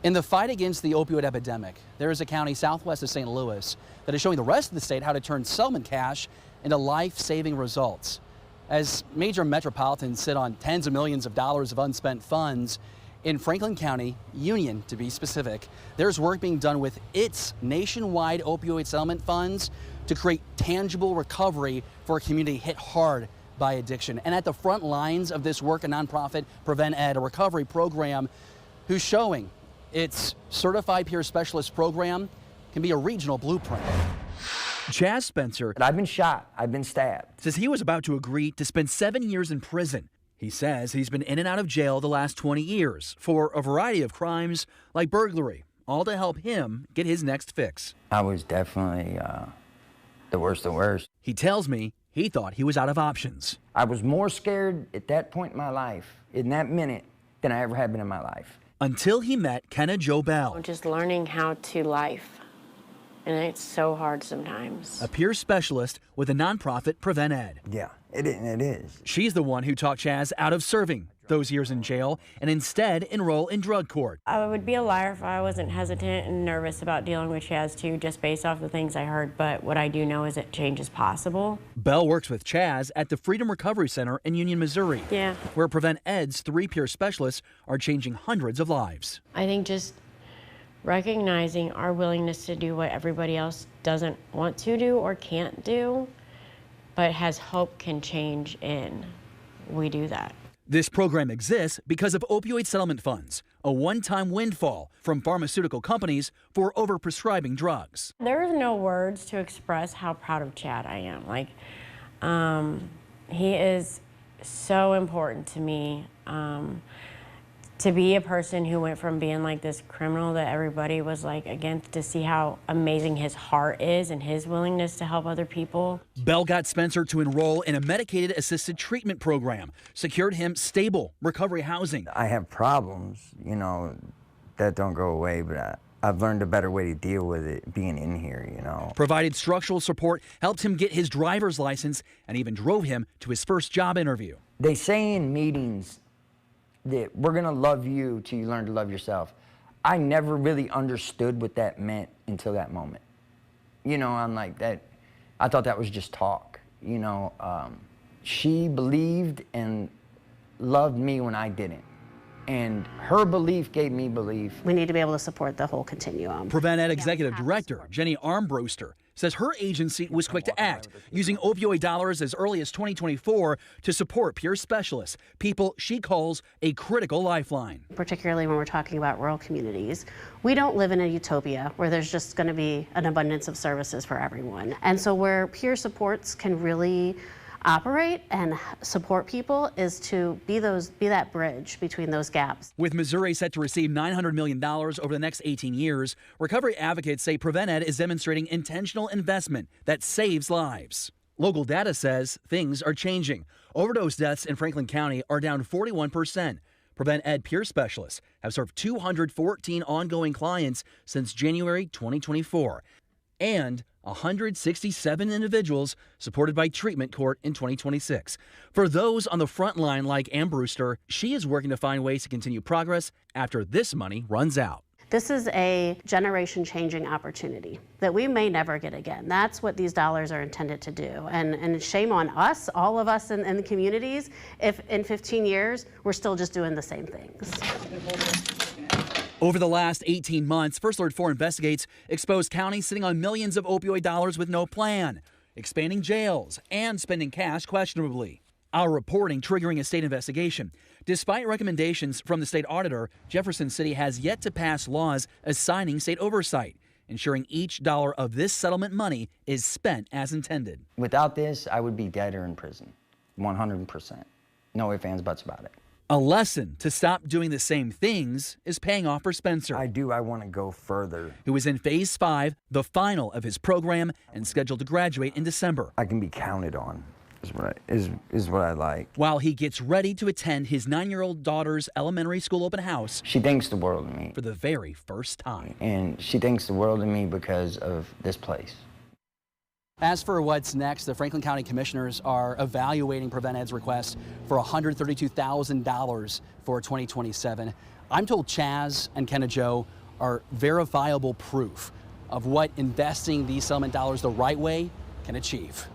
In the fight against the opioid epidemic, there is a county southwest of St. Louis that is showing the rest of the state how to turn settlement cash into life-saving results. As major metropolitans sit on tens of millions of dollars of unspent funds, in Franklin County, Union to be specific, there's work being done with its nationwide opioid settlement funds to create tangible recovery for a community hit hard by addiction. And at the front lines of this work, a nonprofit, Prevent Ed, a recovery program, who's showing its certified peer specialist program can be a regional blueprint. Chaz Spencer, I've been shot, I've been stabbed, says he was about to agree to spend 7 years in prison. He says he's been in and out of jail the last 20 years for a variety of crimes like burglary, all to help him get his next fix. I was definitely the worst of worst. He tells me he thought he was out of options. I was more scared at that point in my life, in that minute, than I ever had been in my life. Until he met Kenna Jo Bell. Just learning how to life, and it's so hard sometimes. A peer specialist with a nonprofit, Prevent Ed. Yeah, it is. She's the one who talked Chaz out of serving those years in jail and instead enroll in drug court. I would be a liar if I wasn't hesitant and nervous about dealing with Chaz too, just based off the things I heard, but what I do know is that change is possible. Bell works with Chaz at the Freedom Recovery Center in Union, Missouri, where Prevent Ed's 3 peer specialists are changing hundreds of lives. I think just recognizing our willingness to do what everybody else doesn't want to do or can't do, but has hope can change in, we do that. This program exists because of opioid settlement funds, a one-time windfall from pharmaceutical companies for overprescribing drugs. There is no words to express how proud of Chad I am. He is so important to me. To be a person who went from being like this criminal that everybody was like against, to see how amazing his heart is and his willingness to help other people. Bell got Spencer to enroll in a medicated assisted treatment program, secured him stable recovery housing. I have problems, that don't go away, but I've learned a better way to deal with it being in here, Provided structural support, helped him get his driver's license, and even drove him to his first job interview. They say in meetings that we're gonna love you till you learn to love yourself. I never really understood what that meant until that moment. I'm like that. I thought that was just talk. She believed and loved me when I didn't. And her belief gave me belief. We need to be able to support the whole continuum. Prevent Ed Executive Director Jenny Armbruster says her agency was quick to act, using opioid dollars as early as 2024 to support peer specialists, people she calls a critical lifeline. Particularly when we're talking about rural communities, we don't live in a utopia where there's just going to be an abundance of services for everyone. And so where peer supports can really operate and support people is to be that bridge between those gaps. With Missouri set to receive $900 million over the next 18 years, recovery advocates say Prevent Ed is demonstrating intentional investment that saves lives. Local data says things are changing. Overdose deaths in Franklin County are down 41%. Prevent Ed peer specialists have served 214 ongoing clients since January 2024. And 167 individuals supported by treatment court in 2026. For those on the front line like Ann Brewster, she is working to find ways to continue progress after this money runs out. This is a generation-changing opportunity that we may never get again. That's what these dollars are intended to do. And shame on us, all of us in the communities, if in 15 years we're still just doing the same things. Over the last 18 months, First Alert 4 Investigates exposed counties sitting on millions of opioid dollars with no plan, expanding jails, and spending cash questionably. Our reporting triggering a state investigation. Despite recommendations from the state auditor, Jefferson City has yet to pass laws assigning state oversight, ensuring each dollar of this settlement money is spent as intended. Without this, I would be dead or in prison, 100%. No ifs, ands, buts about it. A lesson to stop doing the same things is paying off for Spencer. I want to go further. Who is in phase 5, the final of his program, and scheduled to graduate in December. I can be counted on, is what I like. While he gets ready to attend his 9-year-old daughter's elementary school open house. She thinks the world of me. For the very first time. And she thinks the world of me because of this place. As for what's next, the Franklin County Commissioners are evaluating Prevent Ed's request for $132,000 for 2027. I'm told Chaz and Ken and Joe are verifiable proof of what investing these settlement dollars the right way can achieve.